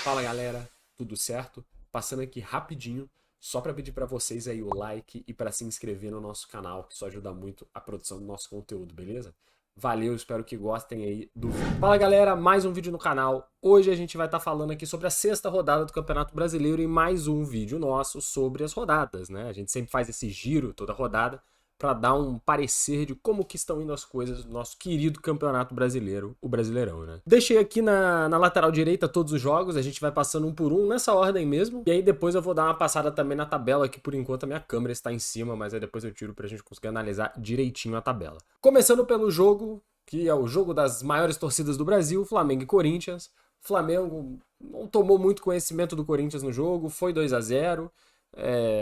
Fala galera, tudo certo? Passando aqui rapidinho, só para pedir para vocês aí o like e para se inscrever no nosso canal, que isso ajuda muito a produção do nosso conteúdo, beleza? Valeu, espero que gostem aí do vídeo. Fala galera, mais um vídeo no canal. Hoje a gente vai estar falando aqui sobre a sexta rodada do Campeonato Brasileiro e mais um vídeo nosso sobre as rodadas, né? A gente sempre faz esse giro toda rodada para dar um parecer de como que estão indo as coisas do nosso querido Campeonato Brasileiro, o Brasileirão, né? Deixei aqui na lateral direita todos os jogos, a gente vai passando um por um, nessa ordem mesmo, e aí depois eu vou dar uma passada também na tabela, que por enquanto a minha câmera está em cima, mas aí depois eu tiro pra gente conseguir analisar direitinho a tabela. Começando pelo jogo, que é o jogo das maiores torcidas do Brasil, Flamengo e Corinthians. Flamengo não tomou muito conhecimento do Corinthians no jogo, foi 2-0.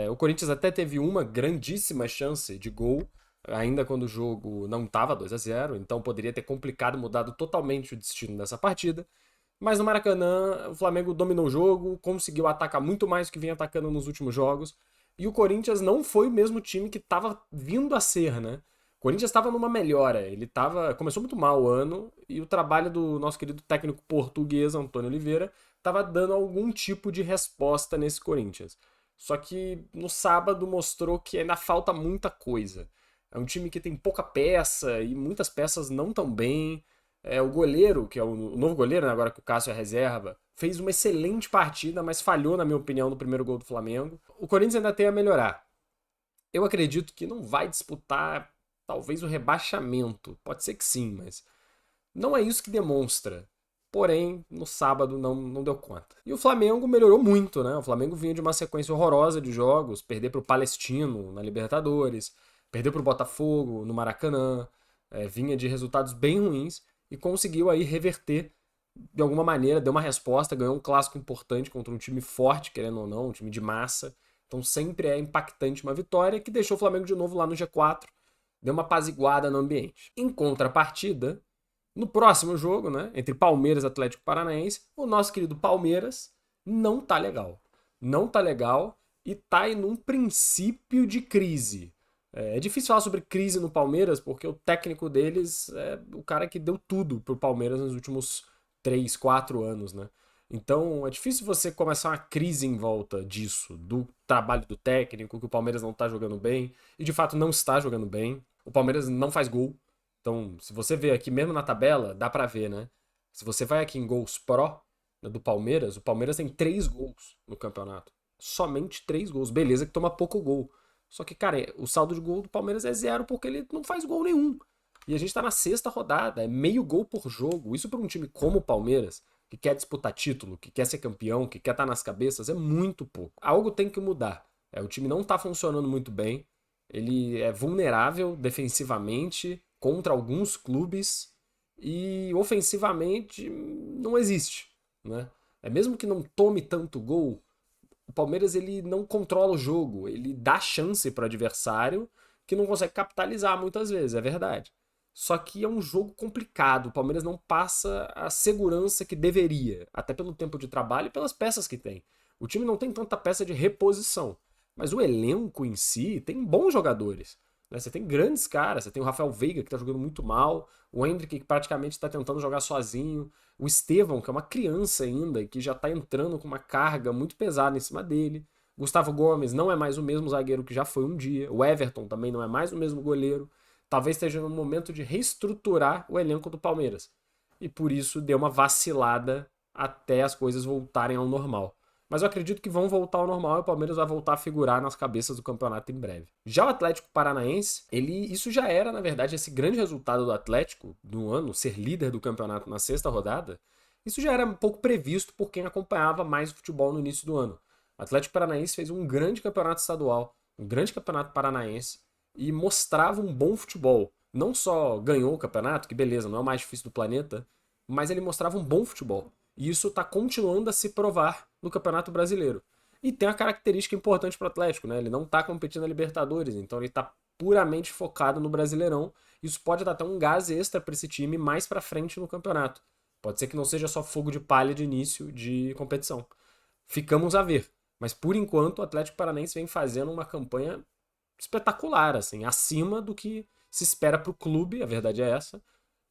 O Corinthians até teve uma grandíssima chance de gol, ainda quando o jogo não estava 2-0, então poderia ter complicado, mudado totalmente o destino dessa partida. Mas no Maracanã, o Flamengo dominou o jogo, conseguiu atacar muito mais do que vinha atacando nos últimos jogos, e o Corinthians não foi o mesmo time que estava vindo a ser, né? O Corinthians estava numa melhora, começou muito mal o ano, e o trabalho do nosso querido técnico português, Antônio Oliveira, estava dando algum tipo de resposta nesse Corinthians. Só que no sábado mostrou que ainda falta muita coisa. É um time que tem pouca peça e muitas peças não tão bem. O goleiro, que é o novo goleiro, né, agora que o Cássio é reserva, fez uma excelente partida, mas falhou, na minha opinião, no primeiro gol do Flamengo. O Corinthians ainda tem a melhorar. Eu acredito que não vai disputar, talvez, o rebaixamento. Pode ser que sim, mas não é isso que demonstra. Porém, no sábado não deu conta. E o Flamengo melhorou muito, né? O Flamengo vinha de uma sequência horrorosa de jogos, perder para o Palestino na Libertadores, perder para o Botafogo no Maracanã, vinha de resultados bem ruins e conseguiu aí reverter de alguma maneira, deu uma resposta, ganhou um clássico importante contra um time forte, querendo ou não, um time de massa. Então sempre é impactante uma vitória que deixou o Flamengo de novo lá no G4, deu uma apaziguada no ambiente. Em contrapartida, no próximo jogo, né, entre Palmeiras e Atlético Paranaense, o nosso querido Palmeiras não tá legal. Não tá legal e tá em um princípio de crise. É difícil falar sobre crise no Palmeiras, porque o técnico deles é o cara que deu tudo pro Palmeiras nos últimos 3, 4 anos, né? Então é difícil você começar uma crise em volta disso, do trabalho do técnico, que o Palmeiras não tá jogando bem, e de fato não está jogando bem. O Palmeiras não faz gol. Então, se você vê aqui mesmo na tabela, dá pra ver, né? Se você vai aqui em gols pró, né, do Palmeiras, o Palmeiras tem 3 gols no campeonato. Somente 3 gols. Beleza que toma pouco gol. Só que, cara, o saldo de gol do Palmeiras é zero porque ele não faz gol nenhum. E a gente tá na sexta rodada, é meio gol por jogo. Isso para um time como o Palmeiras, que quer disputar título, que quer ser campeão, que quer estar nas cabeças, é muito pouco. Algo tem que mudar. O time não tá funcionando muito bem. Ele é vulnerável defensivamente contra alguns clubes e ofensivamente não existe, né? Mesmo que não tome tanto gol, o Palmeiras ele não controla o jogo, ele dá chance para o adversário que não consegue capitalizar muitas vezes, é verdade. Só que é um jogo complicado, o Palmeiras não passa a segurança que deveria, até pelo tempo de trabalho e pelas peças que tem. O time não tem tanta peça de reposição, mas o elenco em si tem bons jogadores. Né? Você tem grandes caras, você tem o Rafael Veiga que está jogando muito mal, o Endrick que praticamente está tentando jogar sozinho, o Estevão, que é uma criança ainda e que já tá entrando com uma carga muito pesada em cima dele. Gustavo Gomes não é mais o mesmo zagueiro que já foi um dia. O Everton também não é mais o mesmo goleiro. Talvez esteja no momento de reestruturar o elenco do Palmeiras. E por isso deu uma vacilada até as coisas voltarem ao normal. Mas eu acredito que vão voltar ao normal e o Palmeiras vai voltar a figurar nas cabeças do campeonato em breve. Já o Atlético Paranaense, isso já era, na verdade, esse grande resultado do Atlético no ano, ser líder do campeonato na sexta rodada, isso já era um pouco previsto por quem acompanhava mais o futebol no início do ano. O Atlético Paranaense fez um grande campeonato estadual, um grande campeonato paranaense e mostrava um bom futebol. Não só ganhou o campeonato, que beleza, não é o mais difícil do planeta, mas ele mostrava um bom futebol. E isso está continuando a se provar no Campeonato Brasileiro. E tem uma característica importante para o Atlético, né? Ele não está competindo na Libertadores, então ele está puramente focado no Brasileirão. Isso pode dar até um gás extra para esse time mais para frente no campeonato. Pode ser que não seja só fogo de palha de início de competição. Ficamos a ver. Mas por enquanto o Atlético Paranaense vem fazendo uma campanha espetacular, assim, acima do que se espera para o clube, a verdade é essa,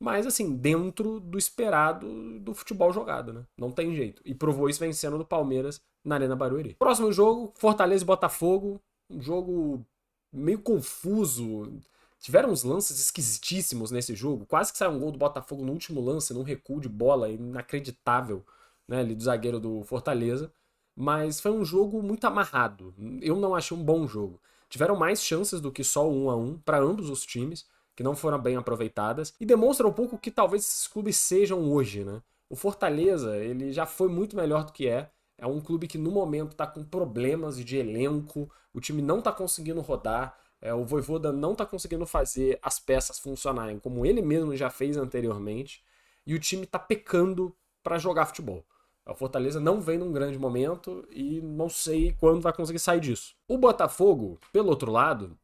mas assim, dentro do esperado do futebol jogado, né? Não tem jeito. E provou isso vencendo do Palmeiras na Arena Barueri. Próximo jogo, Fortaleza e Botafogo. Um jogo meio confuso. Tiveram uns lances esquisitíssimos nesse jogo. Quase que saiu um gol do Botafogo no último lance, num recuo de bola inacreditável, né, ali do zagueiro do Fortaleza. Mas foi um jogo muito amarrado. Eu não achei um bom jogo. Tiveram mais chances do que só o 1-1 para ambos os times, que não foram bem aproveitadas, e demonstra um pouco o que talvez esses clubes sejam hoje, né? O Fortaleza, ele já foi muito melhor do que é. É um clube que no momento está com problemas de elenco, o time não está conseguindo rodar, o Vojvoda não está conseguindo fazer as peças funcionarem como ele mesmo já fez anteriormente, e o time está pecando para jogar futebol. O Fortaleza não vem num grande momento e não sei quando vai conseguir sair disso. O Botafogo, pelo outro lado,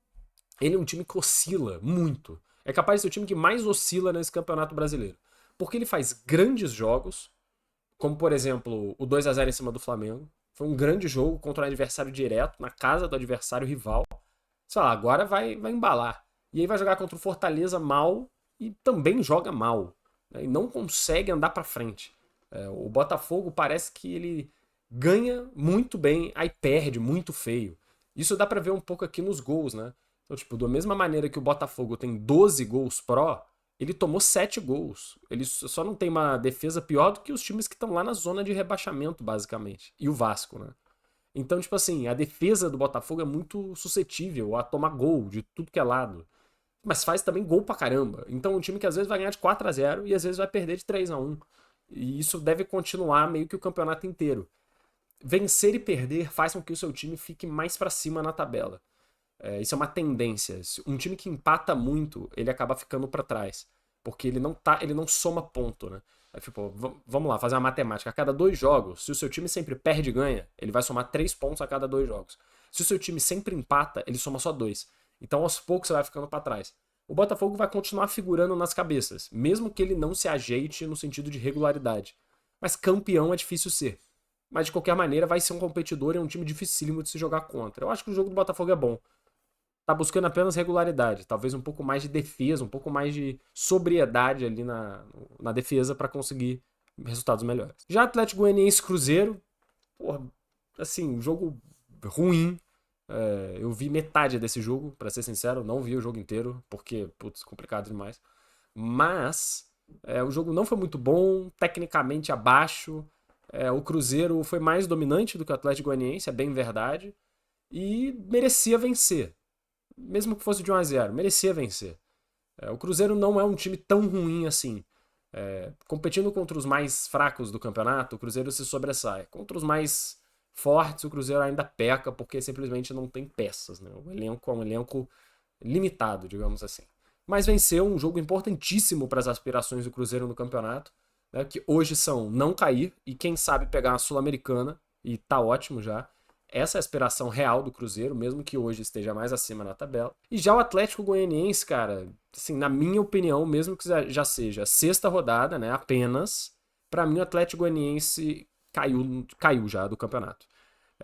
ele é um time que oscila muito. É capaz de ser o time que mais oscila nesse campeonato brasileiro. Porque ele faz grandes jogos, como por exemplo o 2-0 em cima do Flamengo. Foi um grande jogo contra um adversário direto, na casa do adversário rival. Sei lá, agora vai embalar. E aí vai jogar contra o Fortaleza mal e também joga mal. Né? E não consegue andar pra frente. O Botafogo parece que ele ganha muito bem, aí perde muito feio. Isso dá pra ver um pouco aqui nos gols, né? Então, tipo, da mesma maneira que o Botafogo tem 12 gols pró, ele tomou 7 gols. Ele só não tem uma defesa pior do que os times que estão lá na zona de rebaixamento, basicamente. E o Vasco, né? Então, tipo assim, a defesa do Botafogo é muito suscetível a tomar gol de tudo que é lado. Mas faz também gol pra caramba. Então, um time que às vezes vai ganhar de 4-0 e às vezes vai perder de 3-1. E isso deve continuar meio que o campeonato inteiro. Vencer e perder faz com que o seu time fique mais pra cima na tabela. Isso é uma tendência. Um time que empata muito, ele acaba ficando pra trás. Porque ele não soma ponto, né? Tipo, vamos lá, fazer uma matemática. A cada 2 jogos, se o seu time sempre perde e ganha, ele vai somar 3 pontos a cada 2 jogos. Se o seu time sempre empata, ele soma só 2. Então, aos poucos, você vai ficando pra trás. O Botafogo vai continuar figurando nas cabeças, mesmo que ele não se ajeite no sentido de regularidade. Mas campeão é difícil ser. Mas, de qualquer maneira, vai ser um competidor e é um time dificílimo de se jogar contra. Eu acho que o jogo do Botafogo é bom. Tá buscando apenas regularidade, talvez um pouco mais de defesa, um pouco mais de sobriedade ali na defesa para conseguir resultados melhores. Já Atlético Goianiense e Cruzeiro, porra, assim, um jogo ruim. Eu vi metade desse jogo, para ser sincero, não vi o jogo inteiro, porque, putz, complicado demais. Mas o jogo não foi muito bom, tecnicamente abaixo. O Cruzeiro foi mais dominante do que o Atlético Goianiense, é bem verdade, e merecia vencer mesmo que fosse de 1-0, merecia vencer. O Cruzeiro não é um time tão ruim assim. Competindo contra os mais fracos do campeonato, o Cruzeiro se sobressai. Contra os mais fortes, o Cruzeiro ainda peca porque simplesmente não tem peças. Né? O elenco é um elenco limitado, digamos assim. Mas venceu um jogo importantíssimo para as aspirações do Cruzeiro no campeonato, né? Que hoje são não cair e quem sabe pegar a Sul-Americana, e tá ótimo já. Essa é a aspiração real do Cruzeiro, mesmo que hoje esteja mais acima na tabela. E já o Atlético Goianiense, cara, assim, na minha opinião, mesmo que já seja sexta rodada, né, apenas, para mim o Atlético Goianiense caiu já do campeonato.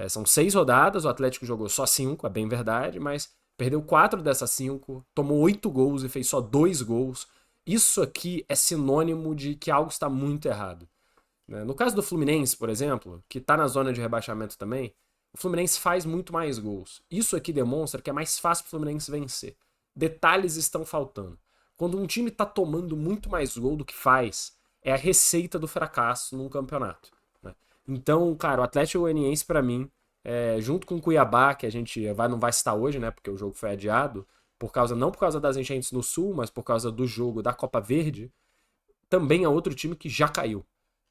São 6 rodadas, o Atlético jogou só 5, é bem verdade, mas perdeu 4 dessas 5, tomou 8 gols e fez só 2 gols. Isso aqui é sinônimo de que algo está muito errado. No caso do Fluminense, por exemplo, que está na zona de rebaixamento também, o Fluminense faz muito mais gols. Isso aqui demonstra que é mais fácil o Fluminense vencer. Detalhes estão faltando. Quando um time está tomando muito mais gol do que faz, é a receita do fracasso num campeonato. Né? Então, cara, o Atlético Goianiense, para mim, junto com o Cuiabá, que a gente não vai citar hoje, né, porque o jogo foi adiado, não por causa das enchentes no Sul, mas por causa do jogo da Copa Verde, também é outro time que já caiu.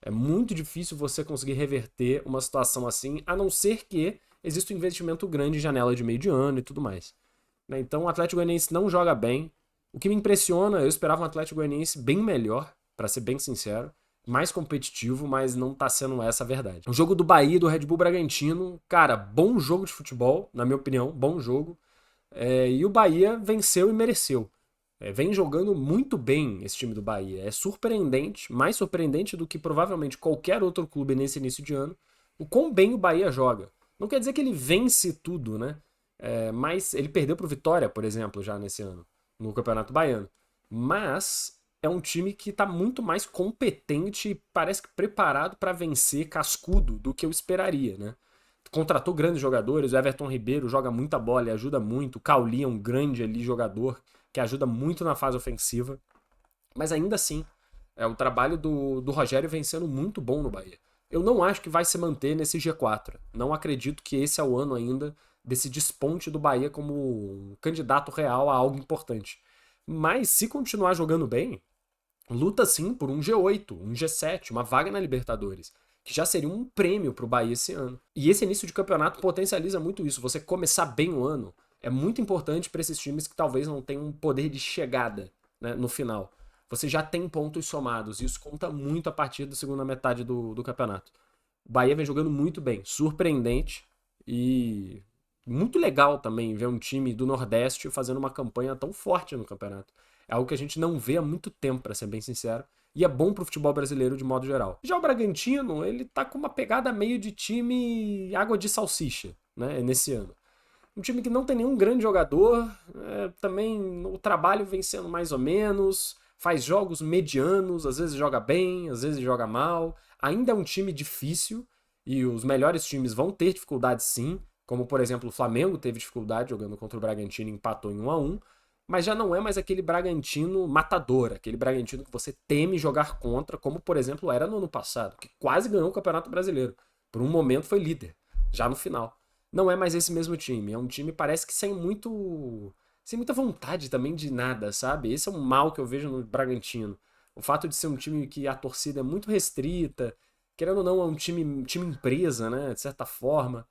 É muito difícil você conseguir reverter uma situação assim, a não ser que exista um investimento grande em janela de meio de ano e tudo mais. Então o Atlético Goianiense não joga bem. O que me impressiona, eu esperava um Atlético Goianiense bem melhor, para ser bem sincero, mais competitivo, mas não tá sendo essa a verdade. O jogo do Bahia e do Red Bull Bragantino, cara, bom jogo de futebol, na minha opinião, bom jogo. E o Bahia venceu e mereceu. Vem jogando muito bem esse time do Bahia. É surpreendente, mais surpreendente do que provavelmente qualquer outro clube nesse início de ano, o quão bem o Bahia joga. Não quer dizer que ele vence tudo, né? Mas ele perdeu pro Vitória, por exemplo, já nesse ano, no Campeonato Baiano. Mas é um time que tá muito mais competente e parece que preparado para vencer cascudo do que eu esperaria, né? Contratou grandes jogadores, o Everton Ribeiro joga muita bola e ajuda muito, o Cauli é um grande ali jogador que ajuda muito na fase ofensiva, mas ainda assim, o trabalho do Rogério vem sendo muito bom no Bahia. Eu não acho que vai se manter nesse G4. Não acredito que esse é o ano ainda desse desponte do Bahia como um candidato real a algo importante. Mas se continuar jogando bem, luta sim por um G8, um G7, uma vaga na Libertadores, que já seria um prêmio para o Bahia esse ano. E esse início de campeonato potencializa muito isso. Você começar bem o ano é muito importante para esses times que talvez não tenham um poder de chegada, né, no final. Você já tem pontos somados, e isso conta muito a partir da segunda metade do campeonato. O Bahia vem jogando muito bem, surpreendente e muito legal também ver um time do Nordeste fazendo uma campanha tão forte no campeonato. É algo que a gente não vê há muito tempo, para ser bem sincero, e é bom pro futebol brasileiro de modo geral. Já o Bragantino, ele tá com uma pegada meio de time água de salsicha, né, nesse ano. Um time que não tem nenhum grande jogador, também o trabalho vem sendo mais ou menos, faz jogos medianos, às vezes joga bem, às vezes joga mal. Ainda é um time difícil e os melhores times vão ter dificuldade sim, como por exemplo o Flamengo teve dificuldade jogando contra o Bragantino e empatou em 1-1, mas já não é mais aquele Bragantino matador, aquele Bragantino que você teme jogar contra, como por exemplo era no ano passado, que quase ganhou o Campeonato Brasileiro. Por um momento foi líder, já no final. Não é mais esse mesmo time, é um time parece que sem muita vontade também de nada, sabe? Esse é um mal que eu vejo no Bragantino. O fato de ser um time que a torcida é muito restrita, querendo ou não, é um time empresa, né? De certa forma.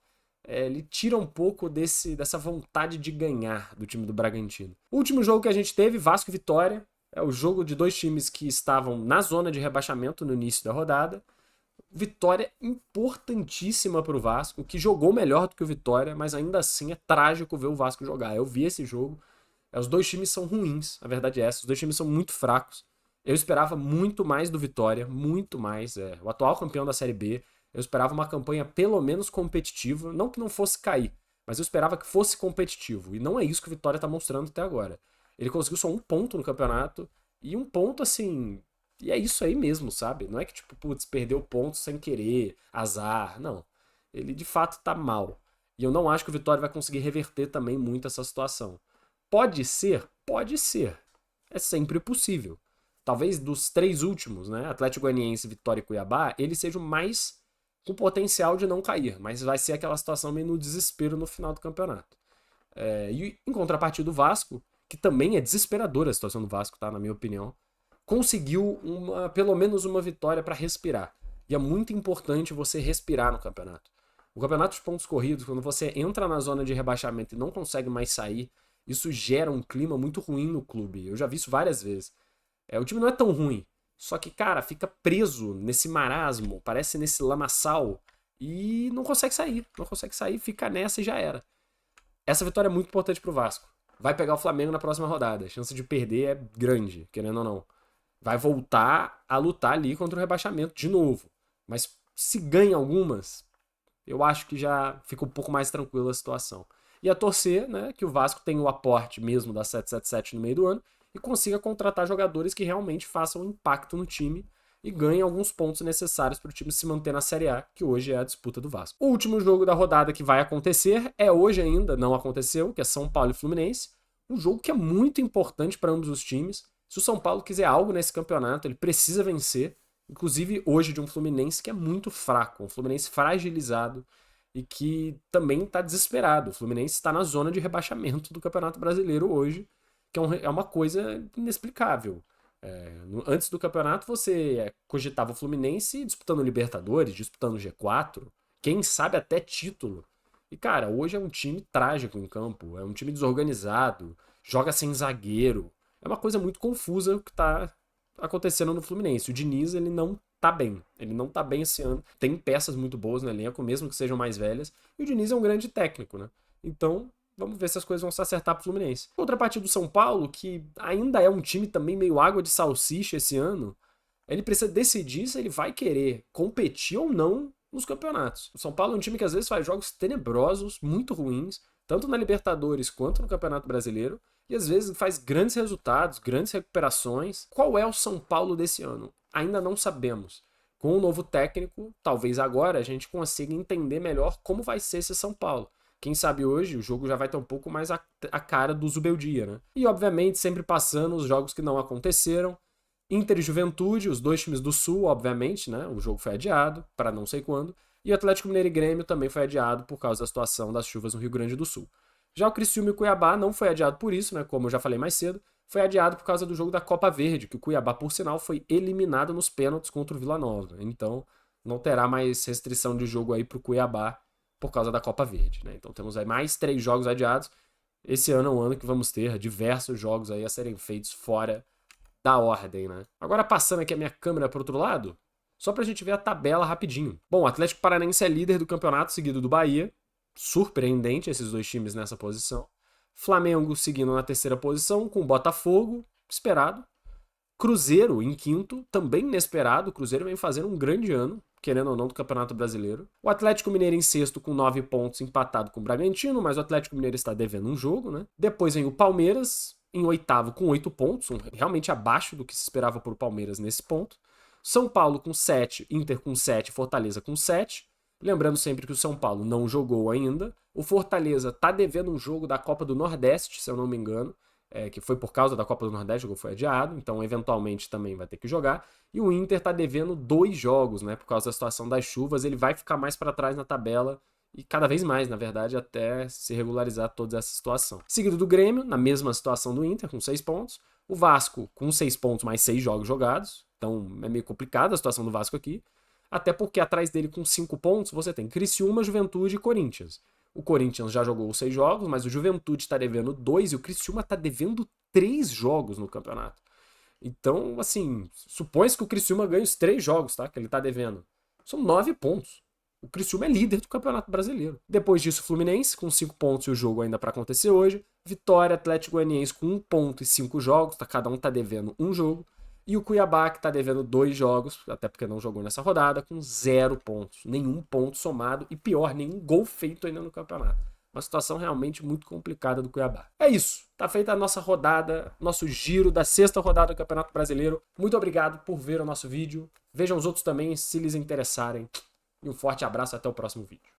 Ele tira um pouco dessa vontade de ganhar do time do Bragantino. O último jogo que a gente teve, Vasco e Vitória, é o jogo de dois times que estavam na zona de rebaixamento no início da rodada. Vitória importantíssima para o Vasco, que jogou melhor do que o Vitória, mas ainda assim é trágico ver o Vasco jogar. Eu vi esse jogo, os dois times são ruins, a verdade é essa, os dois times são muito fracos. Eu esperava muito mais do Vitória, muito mais. O atual campeão da Série B. Eu esperava uma campanha pelo menos competitiva, não que não fosse cair, mas eu esperava que fosse competitivo. E não é isso que o Vitória está mostrando até agora. Ele conseguiu só um ponto no campeonato, e um ponto assim. E é isso aí mesmo, sabe? Não é que tipo, putz, perdeu pontos sem querer, azar. Não. Ele de fato tá mal. E eu não acho que o Vitória vai conseguir reverter também muito essa situação. Pode ser? Pode ser. É sempre possível. Talvez dos três últimos, né? Atlético Goianiense, Vitória e Cuiabá, ele seja o mais com potencial de não cair, mas vai ser aquela situação meio no desespero no final do campeonato. E em contrapartida do Vasco, que também é desesperadora a situação do Vasco, tá? Na minha opinião, conseguiu pelo menos uma vitória para respirar. E é muito importante você respirar no campeonato. O campeonato de pontos corridos, quando você entra na zona de rebaixamento e não consegue mais sair, isso gera um clima muito ruim no clube. Eu já vi isso várias vezes. O time não é tão ruim, só que, cara, fica preso nesse marasmo, parece nesse lamaçal e não consegue sair. Não consegue sair, fica nessa e já era. Essa vitória é muito importante pro Vasco. Vai pegar o Flamengo na próxima rodada. A chance de perder é grande, querendo ou não. Vai voltar a lutar ali contra o rebaixamento de novo. Mas se ganha algumas, eu acho que já fica um pouco mais tranquila a situação. E a torcer, né, que o Vasco tenha o aporte mesmo da 777 no meio do ano e consiga contratar jogadores que realmente façam um impacto no time e ganhem alguns pontos necessários para o time se manter na Série A, que hoje é a disputa do Vasco. O último jogo da rodada que vai acontecer é hoje ainda, não aconteceu, que é São Paulo e Fluminense. Um jogo que é muito importante para ambos os times. Se o São Paulo quiser algo nesse campeonato, ele precisa vencer. Inclusive hoje de um Fluminense que é muito fraco, um Fluminense fragilizado e que também está desesperado. O Fluminense está na zona de rebaixamento do Campeonato Brasileiro hoje, que é uma coisa inexplicável. Antes do campeonato você cogitava o Fluminense disputando Libertadores, disputando G4, quem sabe até título. E cara, hoje é um time trágico em campo, é um time desorganizado, joga sem zagueiro. É uma coisa muito confusa o que tá acontecendo no Fluminense. O Diniz, ele não tá bem. Ele não tá bem esse ano. Tem peças muito boas no elenco, mesmo que sejam mais velhas. E o Diniz é um grande técnico, né? Então, vamos ver se as coisas vão se acertar pro Fluminense. Outra partida do São Paulo, que ainda é um time também meio água de salsicha esse ano, ele precisa decidir se ele vai querer competir ou não nos campeonatos. O São Paulo é um time que às vezes faz jogos tenebrosos, muito ruins, tanto na Libertadores quanto no Campeonato Brasileiro, e às vezes faz grandes resultados, grandes recuperações. Qual é o São Paulo desse ano? Ainda não sabemos. Com o novo técnico, talvez agora a gente consiga entender melhor como vai ser esse São Paulo. Quem sabe hoje o jogo já vai ter um pouco mais a cara do Zubeldia, né? E obviamente sempre passando os jogos que não aconteceram. Inter e Juventude, os dois times do Sul, obviamente, né? O jogo foi adiado para não sei quando. E o Atlético Mineiro e Grêmio também foi adiado por causa da situação das chuvas no Rio Grande do Sul. Já o Criciúma e o Cuiabá não foi adiado por isso, né? Como eu já falei mais cedo, foi adiado por causa do jogo da Copa Verde, que o Cuiabá, por sinal, foi eliminado nos pênaltis contra o Vila Nova. Então, não terá mais restrição de jogo aí pro Cuiabá por causa da Copa Verde, né? Então temos aí mais 3 jogos adiados. Esse ano é um ano que vamos ter diversos jogos aí a serem feitos fora da ordem, né? Agora passando aqui a minha câmera para outro lado, só pra gente ver a tabela rapidinho. Bom, o Atlético Paranaense é líder do campeonato, seguido do Bahia. Surpreendente esses dois times nessa posição. Flamengo seguindo na terceira posição, com o Botafogo, esperado. Cruzeiro em quinto, também inesperado. O Cruzeiro vem fazendo um grande ano, querendo ou não, do Campeonato Brasileiro. O Atlético Mineiro em sexto com 9 pontos, empatado com o Bragantino, mas o Atlético Mineiro está devendo um jogo, né? Depois vem o Palmeiras, em oitavo com 8 pontos, realmente abaixo do que se esperava por Palmeiras nesse ponto. São Paulo com 7, Inter com 7, Fortaleza com 7. Lembrando sempre que o São Paulo não jogou ainda. O Fortaleza está devendo um jogo da Copa do Nordeste, se eu não me engano, que foi por causa da Copa do Nordeste, o jogo foi adiado, então eventualmente também vai ter que jogar. E o Inter está devendo 2 jogos, né, por causa da situação das chuvas. Ele vai ficar mais para trás na tabela e cada vez mais, na verdade, até se regularizar toda essa situação. Seguido do Grêmio, na mesma situação do Inter, com 6 pontos. O Vasco com 6 pontos mais 6 jogos jogados. Então é meio complicada a situação do Vasco aqui. Até porque atrás dele com 5 pontos você tem Criciúma, Juventude e Corinthians. O Corinthians já jogou os 6 jogos, mas o Juventude está devendo 2 e o Criciúma está devendo 3 jogos no campeonato. Então, assim, supõe-se que o Criciúma ganhe os 3 jogos, tá? Que ele está devendo. São 9 pontos. O Criciúma é líder do Campeonato Brasileiro. Depois disso, o Fluminense, com 5 pontos e o jogo ainda para acontecer hoje. Vitória, Atlético Goianiense com 1 ponto e 5 jogos, tá? Cada um tá devendo um jogo. E o Cuiabá, que tá devendo 2 jogos, até porque não jogou nessa rodada, com 0 pontos. Nenhum ponto somado e pior, nenhum gol feito ainda no campeonato. Uma situação realmente muito complicada do Cuiabá. É isso. Tá feita a nossa rodada, nosso giro da 6ª rodada do Campeonato Brasileiro. Muito obrigado por ver o nosso vídeo. Vejam os outros também, se lhes interessarem. E um forte abraço, até o próximo vídeo.